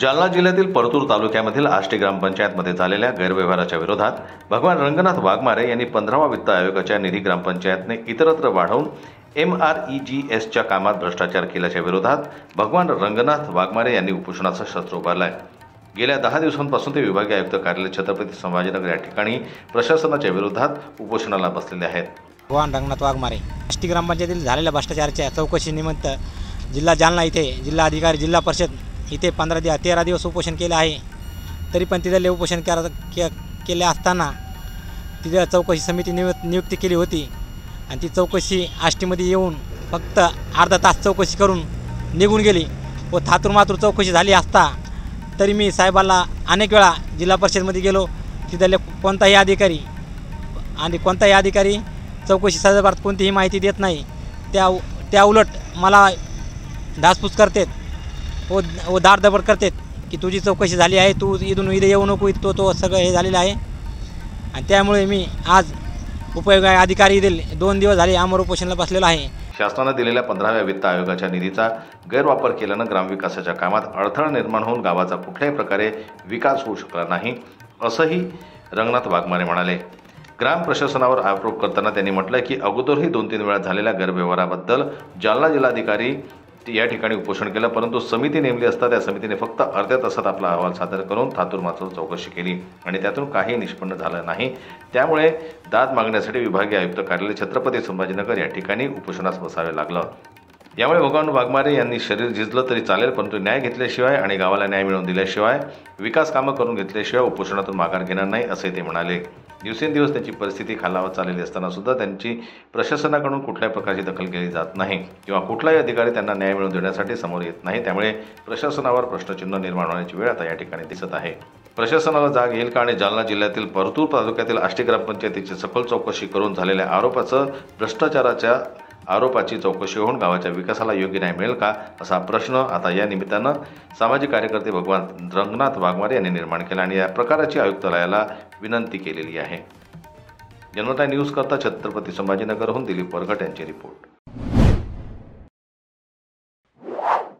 जालना जिल्ह्यातील परतूर तालुक्यामधील आष्टी ग्रामपंचायतमध्ये झालेल्या गैरव्यवहाराच्या विरोधात भगवान रंगनाथ वाघमारे यांनी 15वा वित्त आयोगाच्या निधी ग्रामपंचायतने इतरत्र वाढवून MREGSच्या कामात भ्रष्टाचार केल्याच्या विरोधात भगवान रंगनाथ वाघमारे यांनी उपोषणाचं शस्त्र उभारलंय। गेल्या 10 दिवसांपासून ते विभागीय आयुक्त कार्यालय छत्रपती संभाजीनगर या ठिकाणी प्रशासनाच्या विरोधात उपोषणाला बसलेले आहेत। भगवान रंगनाथ वाघमारे आष्टी ग्रामपंचायतीतील झालेल्या भ्रष्टाचाराच्या चौकशीनिमित्त जिल्हा जालना इथे जिल्हा अधिकारी जिल्हा परिषद इथे 13 दिवस उपोषण केले आहे। तरी पण तिथले उपोषण केले असताना तिथे चौकशी समिती नियुक्ती केली होती आणि ती चौकशी आष्टीमध्ये येऊन फक्त अर्धा तास चौकशी करून निघून गेली व थातूरमातूर चौकशी झाली असता तरी मी साहेबांना अनेक वेळा जिल्हा परिषदमध्ये गेलो, तिथले कोणताही अधिकारी चौकशी संदर्भात कोणतीही माहिती देत नाही। त्या उलट मला धासपूस करतात व दारदबड करतात की तुझी चौकशी झाली आहे, तू इथून येऊ नको, तो सगळं हे झालेलं आहे। आणि त्यामुळे मी आज उपविभागीय अधिकारी 2 दिवस झाले आमर उपोषणाला बसलेलो आहे। शासनाने दिलेल्या 15व्या वित्त आयोगाच्या निधीचा गैरवापर केल्यानं ग्रामविकासाच्या कामात अडथळा निर्माण होऊन गावाचा कुठल्याही प्रकारे विकास होऊ शकला नाही, असंही रंगनाथ वाघमारे म्हणाले। ग्राम प्रशासनावर आरोप करताना त्यांनी म्हटलं की अगोदरही 2-3 वेळा झालेल्या गैरव्यवहाराबद्दल जालना जिल्हाधिकारी या ठिकाणी उपोषण केलं, परंतु समिती नेमली असता त्या समितीने फक्त अर्ध्या तासात आपला अहवाल सादर करून थातूरमातूर चौकशी केली आणि त्यातून काही निष्पन्न झालं नाही। त्यामुळे दाद मागण्यासाठी विभागीय आयुक्त कार्यालय छत्रपती संभाजीनगर या ठिकाणी उपोषणास बसावे लागलं। यामुळे भगवान वाघमारे यांनी शरीर झिजलं तरी चालेल, परंतु न्याय घेतल्याशिवाय आणि गावाला न्याय मिळवून दिल्याशिवाय विकास कामं करून घेतल्याशिवाय उपोषणातून माघार घेणार नाही, असे ते म्हणाले। दिवसेंदिवस त्यांची परिस्थिती खालावत चाललेली असताना सुद्धा त्यांची प्रशासनाकडून कुठल्याही प्रकारची दखल केली जात नाही किंवा कुठलाही अधिकारी त्यांना न्याय मिळवून देण्यासाठी समोर येत नाही। त्यामुळे प्रशासनावर प्रश्नचिन्ह निर्माण होण्याची वेळ आता या ठिकाणी दिसत आहे। प्रशासनाला जाग येईल का आणि जालना जिल्ह्यातील परतूर तालुक्यातील आष्टी ग्रामपंचायतीची सखोल चौकशी करून झालेल्या भ्रष्टाचाराच्या आरोपाची चौकशी होऊन गावाच्या विकासाला योग्य न्याय मिळेल का, असा प्रश्न आता या निमित्तानं सामाजिक कार्यकर्ते भगवान रंगनाथ वाघमारे यांनी निर्माण केला आणि या प्रकाराची आयुक्तालयाला विनंती केलेली आहे। जनता न्यूज करता छत्रपती संभाजीनगरहून दिलीप वरघट यांची रिपोर्ट।